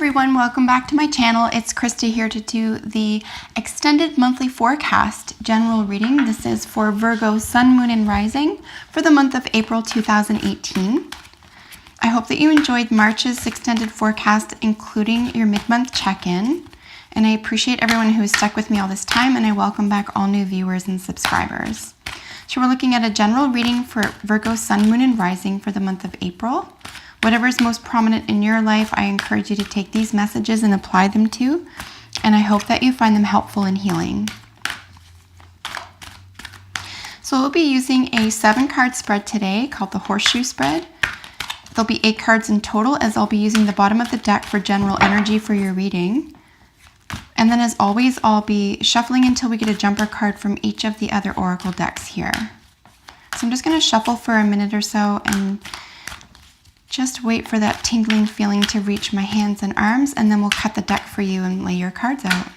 everyone, welcome back to my channel. It's Krista here to do the extended monthly forecast general reading. This is for Virgo Sun, Moon, and Rising for the month of April 2018. I hope that you enjoyed March's extended forecast, including your mid-month check-in. And I appreciate everyone who has stuck with me all this time, and I welcome back all new viewers and subscribers. So we're looking at a general reading for Virgo Sun, Moon, and Rising for the month of April. Whatever is most prominent in your life, I encourage you to take these messages and apply them to, and I hope that you find them helpful and healing. So we'll be using a 7-card spread today called the Horseshoe Spread. There'll be 8 cards in total, as I'll be using the bottom of the deck for general energy for your reading. And then as always, I'll be shuffling until we get a jumper card from each of the other oracle decks here. So I'm just going to shuffle for a minute or so and just wait for that tingling feeling to reach my hands and arms, and then we'll cut the deck for you and lay your cards out.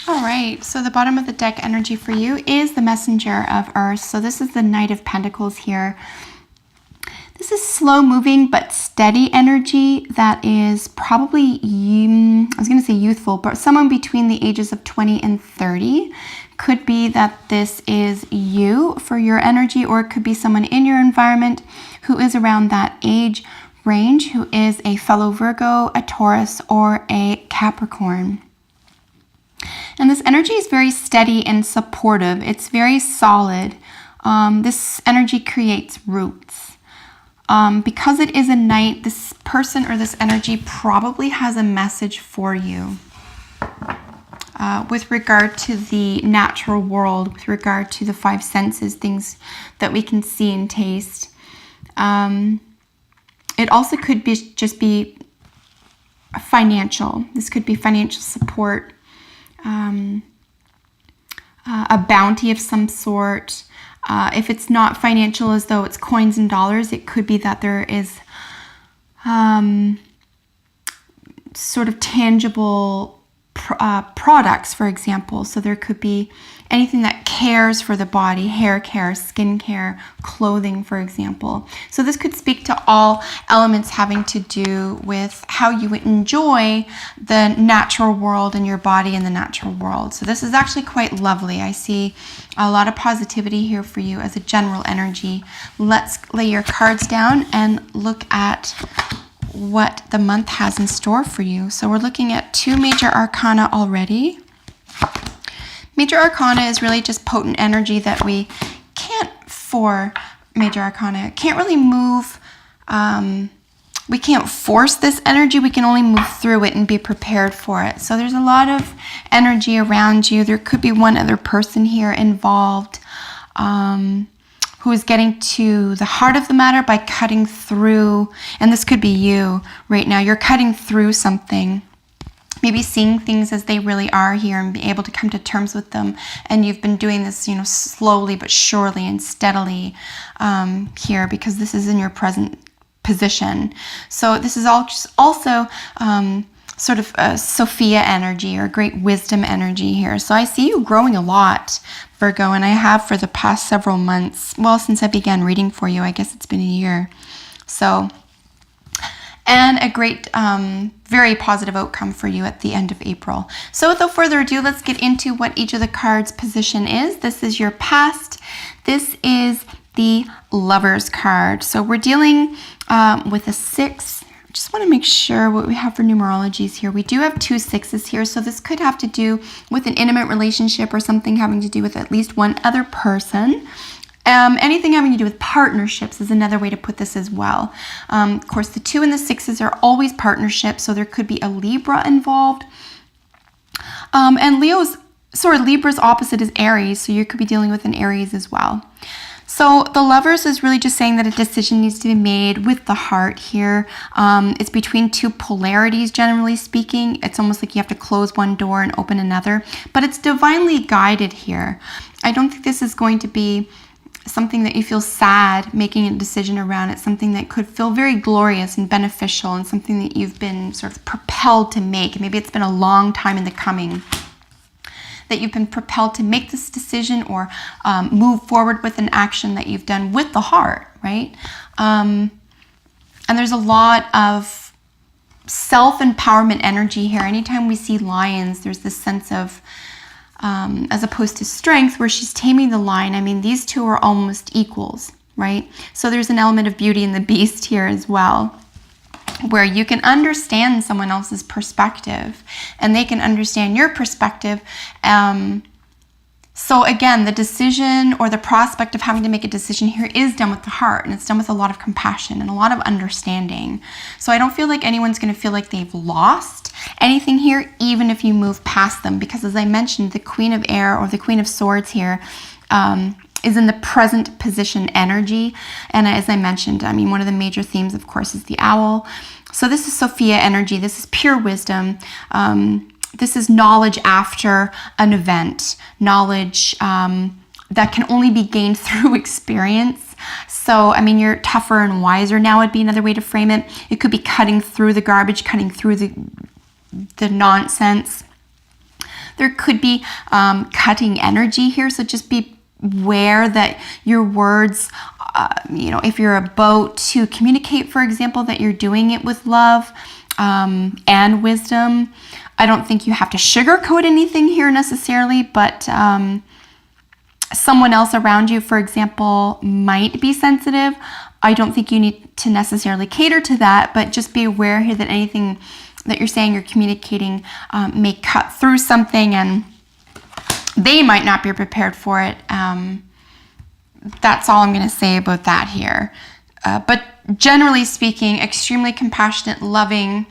All right, so the bottom of the deck energy for you is the Messenger of Earth. So this is the Knight of Pentacles here. This is slow moving but steady energy that is probably, I was going to say youthful, but someone between the ages of 20 and 30. Could be that this is you for your energy, or it could be someone in your environment who is around that age range, who is a fellow Virgo, a Taurus, or a Capricorn. And this energy is very steady and supportive. It's very solid. This energy creates roots. Because it is a knight, this person or this energy probably has a message for you with regard to the natural world, with regard to the 5 senses, things that we can see and taste. It also could be just be financial. This could be financial support. A bounty of some sort. If it's not financial, as though it's coins and dollars, it could be that there is sort of tangible products, for example. So there could be anything that cares for the body, hair care, skin care, clothing, for example. So this could speak to all elements having to do with how you enjoy the natural world and your body in the natural world. So this is actually quite lovely. I see a lot of positivity here for you as a general energy. Let's lay your cards down and look at what the month has in store for you. So we're looking at 2 major arcana already. Major arcana is really just potent energy that we can't, for major arcana, can't really move. We can't force this energy. We can only move through it and be prepared for it. So there's a lot of energy around you. There could be one other person here involved who is getting to the heart of the matter by cutting through, and this could be you right now. You're cutting through something, maybe seeing things as they really are here and be able to come to terms with them. And you've been doing this, slowly but surely and steadily here, because this is in your present position. So this is also sort of a Sophia energy or great wisdom energy here. So I see you growing a lot, Virgo, and I have for the past several months. Well, since I began reading for you, I guess it's been a year. So and a great, very positive outcome for you at the end of April. So without further ado, let's get into what each of the cards' position is. This is your past. This is the Lovers card. So we're dealing with a 6. Just want to make sure what we have for numerologies here. We do have 2 6s here, so this could have to do with an intimate relationship or something having to do with at least one other person. Anything having to do with partnerships is another way to put this as well. Of course, the 2 and the 6s are always partnerships, so there could be a Libra involved. And Libra's opposite is Aries, so you could be dealing with an Aries as well. So the Lovers is really just saying that a decision needs to be made with the heart here. It's between 2 polarities, generally speaking. It's almost like you have to close one door and open another, but it's divinely guided here. I don't think this is going to be something that you feel sad making a decision around. It's something that could feel very glorious and beneficial, and something that you've been sort of propelled to make. Maybe it's been a long time in the coming that you've been propelled to make this decision or move forward with an action that you've done with the heart, right? And there's a lot of self-empowerment energy here. Anytime we see lions, there's this sense of, as opposed to strength, where she's taming the lion. I mean, these two are almost equals, right? So there's an element of Beauty and the Beast here as well, where you can understand someone else's perspective and they can understand your perspective. So again, the decision or the prospect of having to make a decision here is done with the heart, and it's done with a lot of compassion and a lot of understanding. So I don't feel like anyone's going to feel like they've lost anything here, even if you move past them, because as I mentioned, the Queen of Air or the Queen of Swords here is in the present position energy. And as I mentioned, I mean, one of the major themes, of course, is the owl. So this is Sophia energy. This is pure wisdom. This is knowledge after an event, knowledge that can only be gained through experience. So, I mean, you're tougher and wiser now would be another way to frame it. It could be cutting through the garbage, cutting through the nonsense. There could be cutting energy here. So just be aware that your words, if you're about to communicate, for example, that you're doing it with love and wisdom. I don't think you have to sugarcoat anything here necessarily, but someone else around you, for example, might be sensitive. I don't think you need to necessarily cater to that, but just be aware here that anything that you're saying, you're communicating, may cut through something, and they might not be prepared for it. That's all I'm going to say about that here. But generally speaking, extremely compassionate, loving,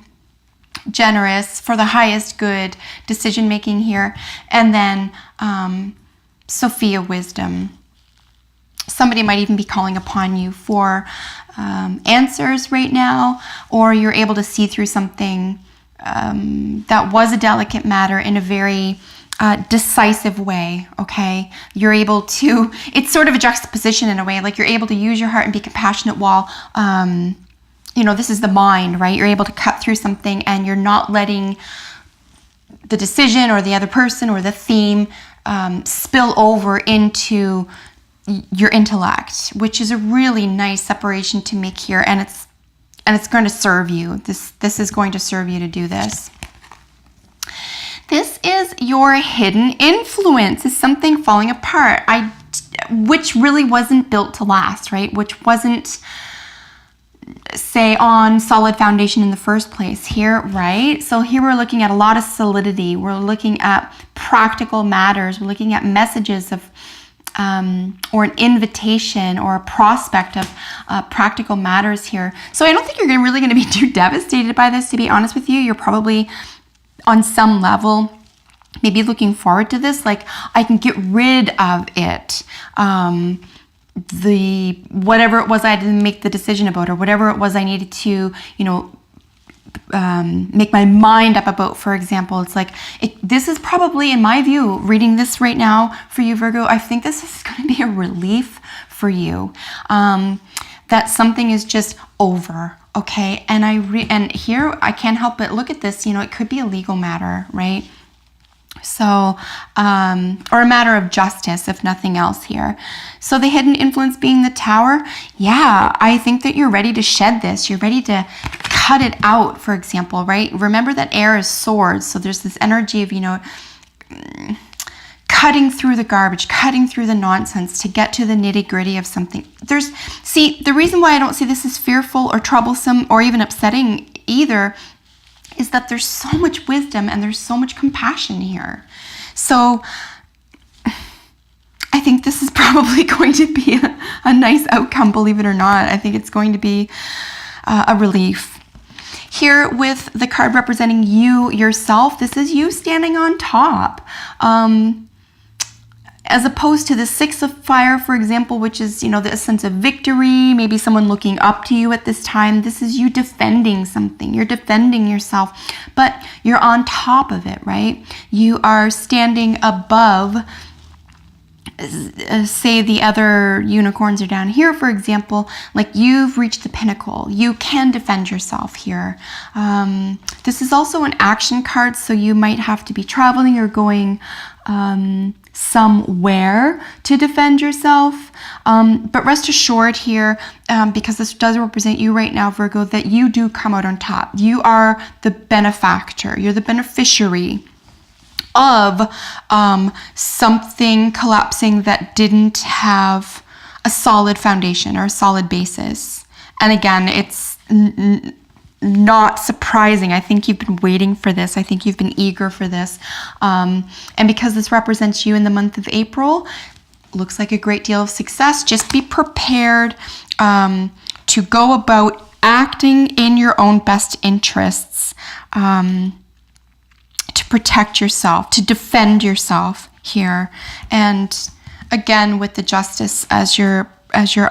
generous, for the highest good decision making here. And then Sophia wisdom. Somebody might even be calling upon you for answers right now, or you're able to see through something that was a delicate matter in a very decisive way, okay? You're able to, it's sort of a juxtaposition in a way, like you're able to use your heart and be compassionate while, this is the mind, right? You're able to cut through something and you're not letting the decision or the other person or the theme spill over into your intellect, which is a really nice separation to make here, and it's going to serve you. This is going to serve you to do this. This is your hidden influence. Is something falling apart, which really wasn't built to last, right? Which wasn't, say, on solid foundation in the first place here, right? So here we're looking at a lot of solidity. We're looking at practical matters. We're looking at messages of, or an invitation or a prospect of practical matters here. So I don't think you're really going to be too devastated by this, to be honest with you. You're probably on some level maybe looking forward to this, like I can get rid of it. Whatever it was I didn't make the decision about, or whatever it was I needed to, make my mind up about, for example. It's like, this is probably, in my view, reading this right now for you, Virgo, I think this is going to be a relief for you, that something is just over, okay? And and here I can't help but look at this, it could be a legal matter, right? So, or a matter of justice, if nothing else here. So the hidden influence being the Tower, yeah, I think that you're ready to shed this. You're ready to cut it out, for example, right? Remember that air is swords. So there's this energy of, cutting through the garbage, cutting through the nonsense to get to the nitty-gritty of something. The reason why I don't see this as fearful or troublesome or even upsetting either is that there's so much wisdom and there's so much compassion here. So I think this is probably going to be a nice outcome, believe it or not. I think it's going to be a relief. Here with the card representing you, yourself, this is you standing on top. As opposed to the Six of Fire, for example, which is, the sense of victory, maybe someone looking up to you at this time. This is you defending something. You're defending yourself, but you're on top of it, right? You are standing above, say the other unicorns are down here, for example, like you've reached the pinnacle. You can defend yourself here. This is also an action card, so you might have to be traveling or going somewhere to defend yourself. But rest assured here, because this does represent you right now, Virgo, that you do come out on top. You are the benefactor. You're the beneficiary of something collapsing that didn't have a solid foundation or a solid basis. And again, it's not surprising. I think you've been waiting for this. I think you've been eager for this. And because this represents you in the month of April, looks like a great deal of success. Just be prepared to go about acting in your own best interests, to protect yourself, to defend yourself here. And again, with the Justice as your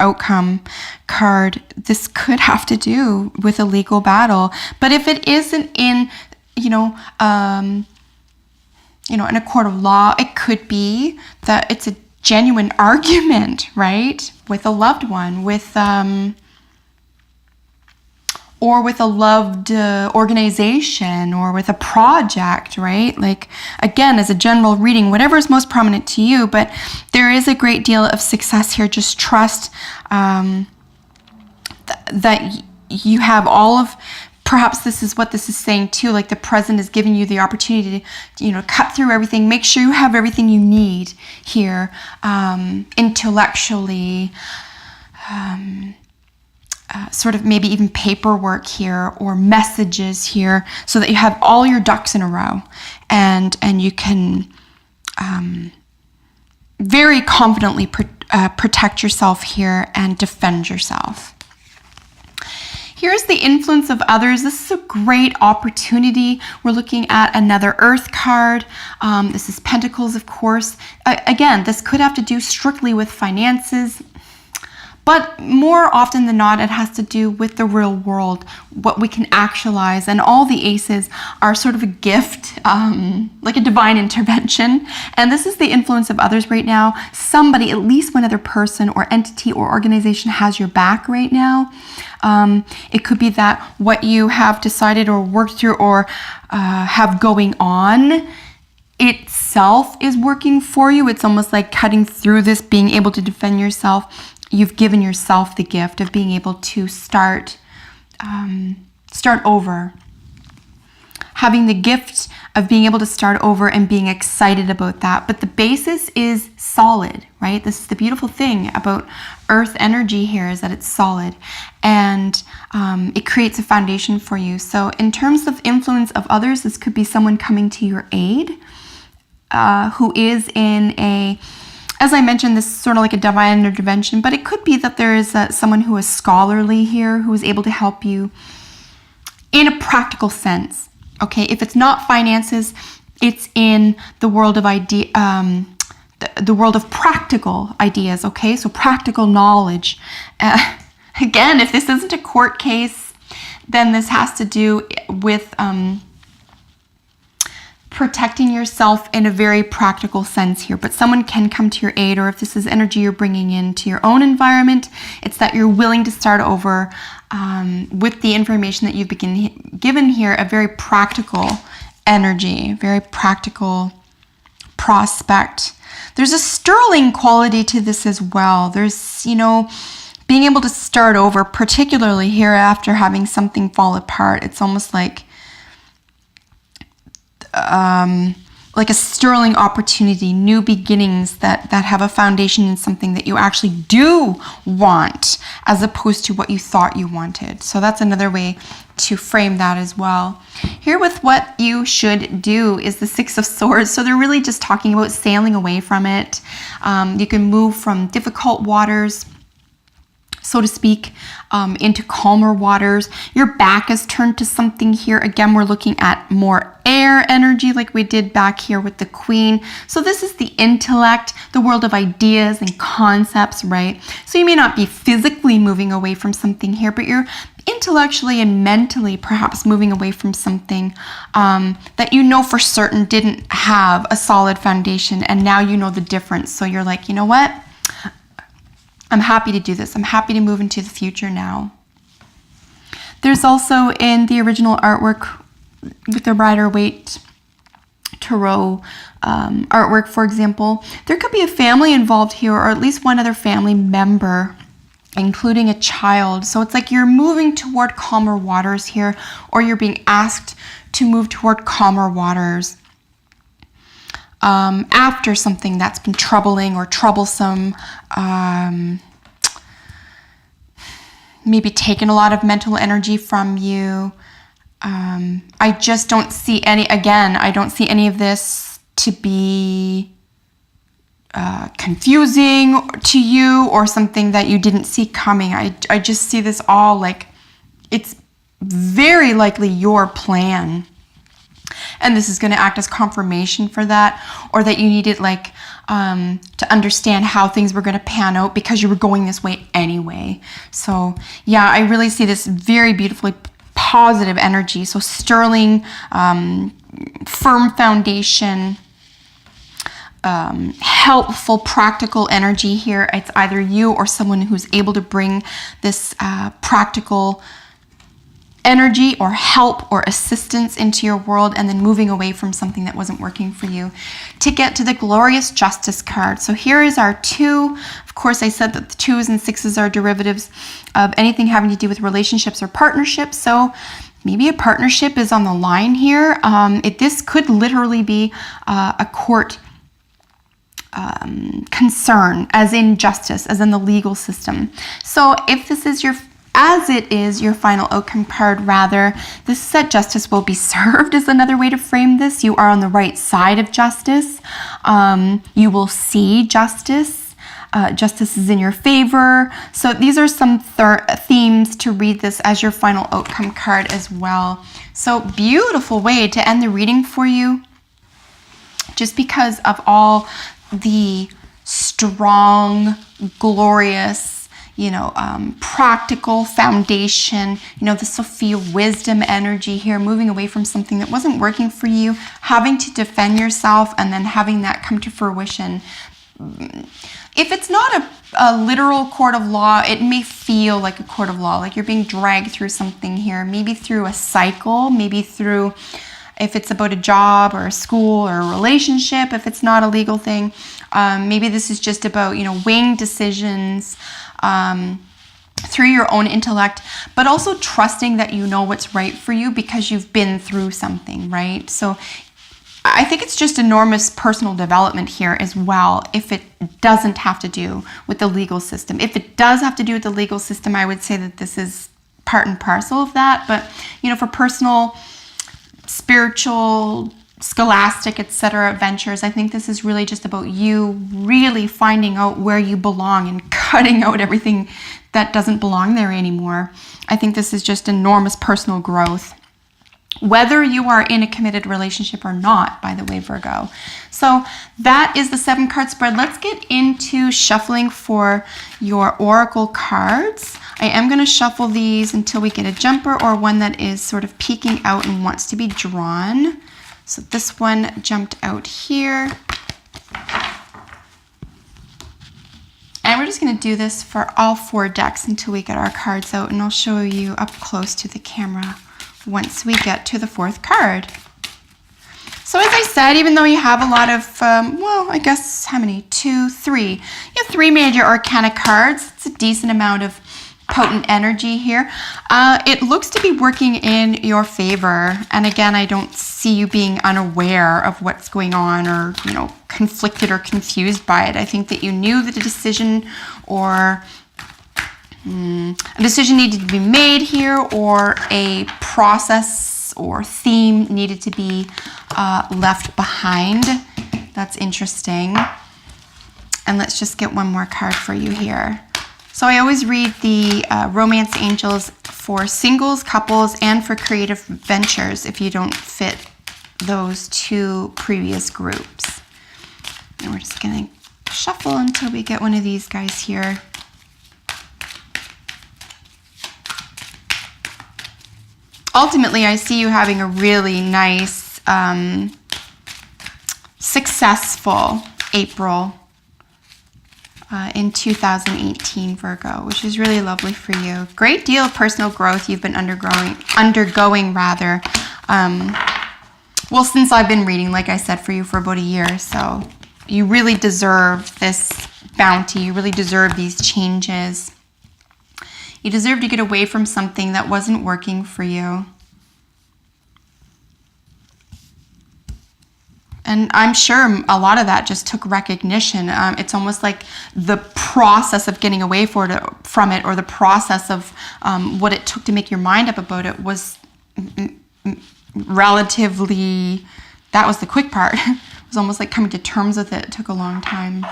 outcome card, this could have to do with a legal battle. But if it isn't in, in a court of law, it could be that it's a genuine argument, right? With a loved one, or with a loved organization, or with a project, right? Like, again, as a general reading, whatever is most prominent to you, but there is a great deal of success here. Just trust that you have all of, perhaps this is what this is saying too, like the present is giving you the opportunity to, cut through everything, make sure you have everything you need here, intellectually, sort of maybe even paperwork here or messages here, so that you have all your ducks in a row, and you can very confidently protect yourself here and defend yourself. Here's the influence of others. This is a great opportunity. We're looking at another Earth card. This is Pentacles, of course. Again, this could have to do strictly with finances, but more often than not, it has to do with the real world, what we can actualize. And all the aces are sort of a gift, like a divine intervention. And this is the influence of others right now. Somebody, at least one other person or entity or organization, has your back right now. It could be that what you have decided or worked through or have going on itself is working for you. It's almost like cutting through this, being able to defend yourself. You've given yourself the gift of being able to start over. Having the gift of being able to start over and being excited about that. But the basis is solid, right? This is the beautiful thing about Earth energy here, is that it's solid, and it creates a foundation for you. So in terms of influence of others, this could be someone coming to your aid who is in a, as I mentioned, this is sort of like a divine intervention, but it could be that there is someone who is scholarly here, who is able to help you in a practical sense. Okay, if it's not finances, it's in the world of the world of practical ideas. Okay, so practical knowledge. Again, if this isn't a court case, then this has to do with protecting yourself in a very practical sense here. But someone can come to your aid, or if this is energy you're bringing into your own environment, it's that you're willing to start over with the information that you've been given here, a very practical energy, very practical prospect. There's a sterling quality to this as well. There's, being able to start over, particularly here after having something fall apart. It's almost like a sterling opportunity, new beginnings that have a foundation in something that you actually do want, as opposed to what you thought you wanted. So that's another way to frame that as well. Here with what you should do is the Six of Swords. So they're really just talking about sailing away from it. You can move from difficult waters, so to speak, into calmer waters. Your back is turned to something here. Again, we're looking at more air energy like we did back here with the Queen. So this is the intellect, the world of ideas and concepts, right? So you may not be physically moving away from something here, but you're intellectually and mentally perhaps moving away from something that you know for certain didn't have a solid foundation, and now you know the difference. So you're like, you know what? I'm happy to do this. I'm happy to move into the future now. There's also in the original artwork with the Rider-Waite Tarot artwork, for example, there could be a family involved here, or at least one other family member, including a child. So it's like you're moving toward calmer waters here, or you're being asked to move toward calmer waters after something that's been troubling or troublesome, maybe taken a lot of mental energy from you. I just don't see any, again, I don't see any of this to be confusing to you or something that you didn't see coming. I just see this all like it's very likely your plan. And this is going to act as confirmation for that, or that you needed like to understand how things were going to pan out because you were going this way anyway. So yeah, I really see this very beautifully positive energy. So sterling, firm foundation, helpful, practical energy here. It's either you or someone who's able to bring this practical energy or help or assistance into your world, and then moving away from something that wasn't working for you, to get to the glorious Justice card. So here is our 2. Of course, I said that the 2s and 6s are derivatives of anything having to do with relationships or partnerships. So maybe a partnership is on the line here. This could literally be a court concern, as in justice, as in the legal system. So if this is your final outcome card, rather, this is that justice will be served, is another way to frame this. You are on the right side of justice. You will see justice. Justice is in your favor. So these are some themes to read this as your final outcome card as well. So beautiful way to end the reading for you, just because of all the strong, glorious, practical foundation, the Sophia wisdom energy here, moving away from something that wasn't working for you, having to defend yourself, and then having that come to fruition. If it's not a literal court of law, it may feel like a court of law, like you're being dragged through something here, maybe through a cycle, maybe through, if it's about a job or a school or a relationship, if it's not a legal thing, maybe this is just about, weighing decisions, through your own intellect, but also trusting that you know what's right for you because you've been through something, right? So I think it's just enormous personal development here as well, if it doesn't have to do with the legal system. If it does have to do with the legal system, I would say that this is part and parcel of that. But, for personal, spiritual, scholastic, etc. ventures, I think this is really just about you really finding out where you belong and cutting out everything that doesn't belong there anymore. I think this is just enormous personal growth, whether you are in a committed relationship or not, by the way, Virgo. So that is the 7-card spread. Let's get into shuffling for your oracle cards. I am going to shuffle these until we get a jumper or one that is sort of peeking out and wants to be drawn. So this one jumped out here. And we're just going to do this for all 4 decks until we get our cards out, and I'll show you up close to the camera once we get to the 4th card. So as I said, even though you have a lot of, well, I guess how many? 2, 3. You have 3 major arcana cards. It's a decent amount of potent energy here. It looks to be working in your favor. And again, I don't see you being unaware of what's going on or, you know, conflicted or confused by it. I think that you knew that a decision or a decision needed to be made here, or a process or theme needed to be left behind. That's interesting. And let's just get one more card for you here. So I always read the romance angels for singles, couples, and for creative ventures if you don't fit those 2 previous groups. And we're just going to shuffle until we get one of these guys here. Ultimately, I see you having a really nice, successful April in 2018, Virgo, which is really lovely for you. Great deal of personal growth you've been undergoing rather. Well, since I've been reading, like I said, for you for about a year. So you really deserve this bounty. You really deserve these changes. You deserve to get away from something that wasn't working for you. And I'm sure a lot of that just took recognition. It's almost like the process of getting away from it, or the process of what it took to make your mind up about it was relatively, that was the quick part. It was almost like coming to terms with it. It took a long time.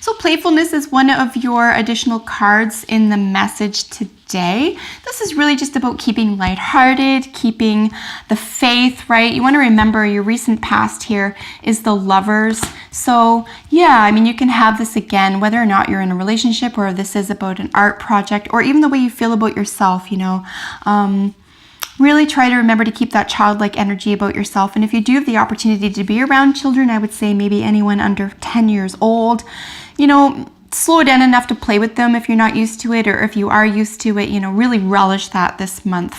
So playfulness is one of your additional cards in the message today. This is really just about keeping lighthearted, keeping the faith, right? You want to remember your recent past here is the Lovers. So yeah, I mean, you can have this again, whether or not you're in a relationship, or this is about an art project, or even the way you feel about yourself, you know. Really try to remember to keep that childlike energy about yourself. And if you do have the opportunity to be around children, I would say maybe anyone under 10 years old, you know, slow down enough to play with them if you're not used to it, or if you are used to it, you know, really relish that this month.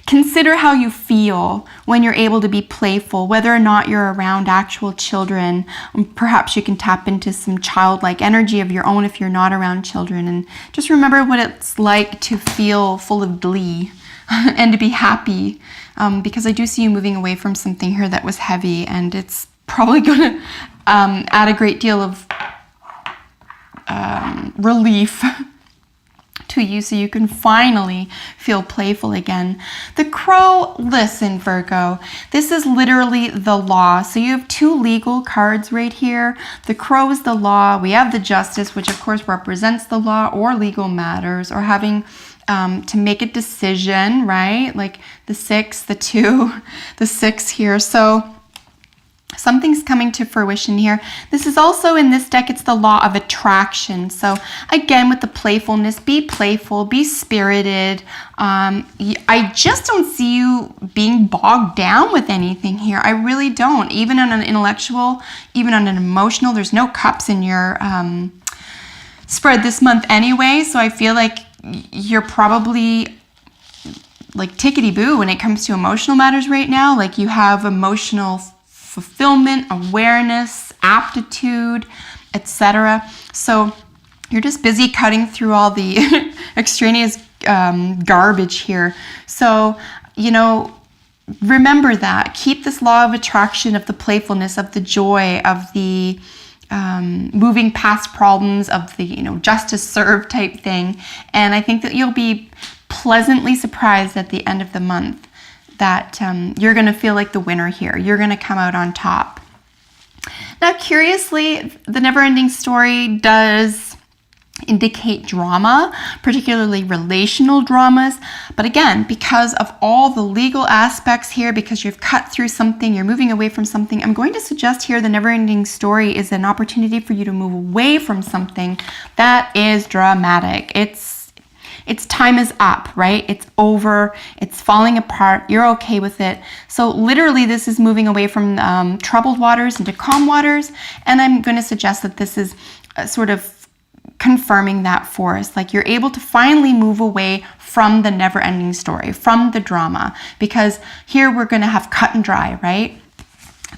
Consider how you feel when you're able to be playful, whether or not you're around actual children. Perhaps you can tap into some childlike energy of your own if you're not around children. And just remember what it's like to feel full of glee and to be happy. Because I do see you moving away from something here that was heavy, and it's probably going to add a great deal of relief to you, so you can finally feel playful again. The Crow, listen, Virgo, this is literally the law. So you have 2 legal cards right here. The Crow is the law. We have the Justice, which of course represents the law or legal matters, or having to make a decision, right? Like the 6, the 2, the 6 here. So something's coming to fruition here. This is also, in this deck, it's the law of attraction. So again, with the playfulness, be playful, be spirited. I just don't see you being bogged down with anything here. I really don't. Even on an intellectual, even on an emotional, there's no cups in your spread this month anyway. So I feel like you're probably like tickety-boo when it comes to emotional matters right now. Like you have emotional fulfillment, awareness, aptitude, etc. So you're just busy cutting through all the extraneous garbage here. So, you know, remember that. Keep this law of attraction, of the playfulness, of the joy, of the moving past problems, of the, you know, justice served type thing. And I think that you'll be pleasantly surprised at the end of the month that you're going to feel like the winner here. You're going to come out on top. Now, curiously, the Never-Ending Story does indicate drama, particularly relational dramas. But again, because of all the legal aspects here, because you've cut through something, you're moving away from something, I'm going to suggest here the Never-Ending Story is an opportunity for you to move away from something that is dramatic. Its time is up, right? It's over. It's falling apart. You're okay with it. So literally, this is moving away from troubled waters into calm waters. And I'm going to suggest that this is sort of confirming that for us. Like you're able to finally move away from the never-ending story, from the drama, because here we're going to have cut and dry, right?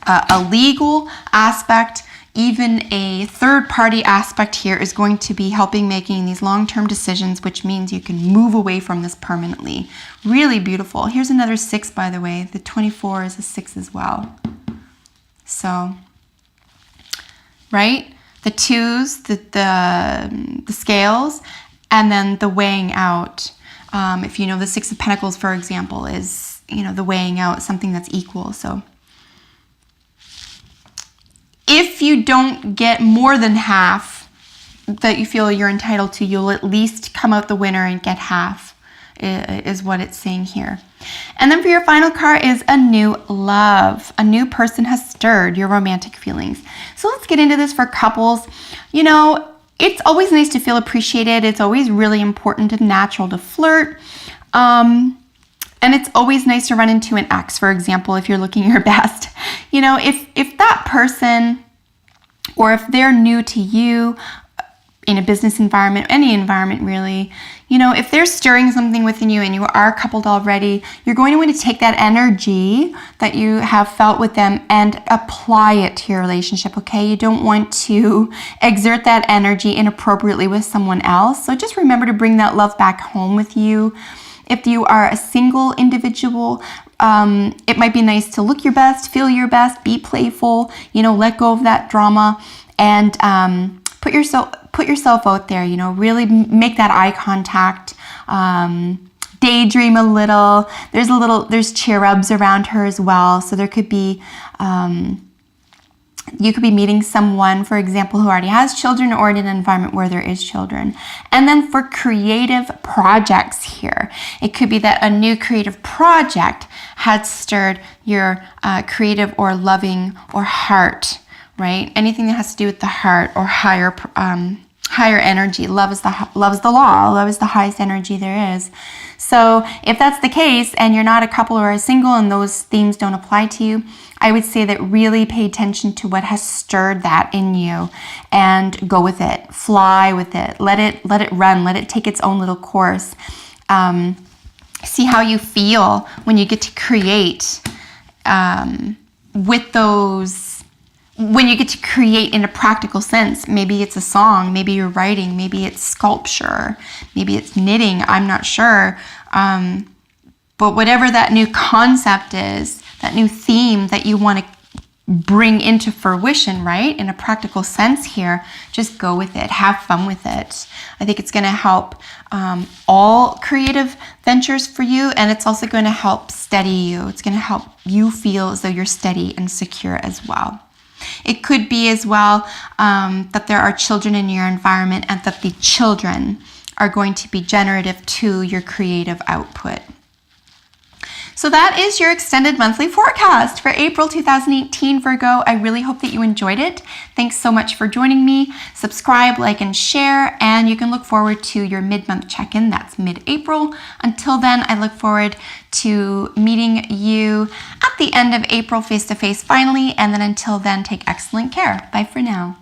A legal aspect, even a third-party aspect here is going to be helping making these long-term decisions, which means you can move away from this permanently. Really beautiful. Here's another 6, by the way. The 24 is a 6 as well. So, right? The 2s, the scales, and then the weighing out. If you know the 6 of Pentacles, for example, is, you know, the weighing out, something that's equal. So if you don't get more than half that you feel you're entitled to, you'll at least come out the winner and get half, is what it's saying here. And then for your final card is a new love. A new person has stirred your romantic feelings. So let's get into this for couples. You know, it's always nice to feel appreciated. It's always really important and natural to flirt. And it's always nice to run into an ex, for example, if you're looking your best. You know, if that person, or if they're new to you in a business environment, any environment really, you know, if they're stirring something within you and you are coupled already, you're going to want to take that energy that you have felt with them and apply it to your relationship, okay? You don't want to exert that energy inappropriately with someone else. So just remember to bring that love back home with you. If you are a single individual, it might be nice to look your best, feel your best, be playful, you know, let go of that drama, and put yourself out there, you know, really make that eye contact, daydream a little. There's cherubs around her as well. So there could be, you could be meeting someone, for example, who already has children or in an environment where there is children. And then for creative projects here, it could be that a new creative project had stirred your creative or loving or heart, right? Anything that has to do with the heart or higher energy. Love is the law. Love is the highest energy there is. So if that's the case and you're not a couple or a single and those themes don't apply to you, I would say that really pay attention to what has stirred that in you and go with it. Fly with it. Let it run. Let it take its own little course. See how you feel when you get to create with those. When you get to create in a practical sense. Maybe it's a song, maybe you're writing, maybe it's sculpture, maybe it's knitting, I'm not sure. But whatever that new concept is, that new theme that you want to bring into fruition, right? In a practical sense here, just go with it, have fun with it. I think it's going to help all creative ventures for you, and it's also going to help steady you. It's going to help you feel as though you're steady and secure as well. It could be as well that there are children in your environment and that the children are going to be generative to your creative output. So that is your extended monthly forecast for April 2018, Virgo. I really hope that you enjoyed it. Thanks so much for joining me. Subscribe, like, and share, and you can look forward to your mid-month check-in. That's mid-April. Until then, I look forward to meeting you at the end of April face-to-face finally, and then until then, take excellent care. Bye for now.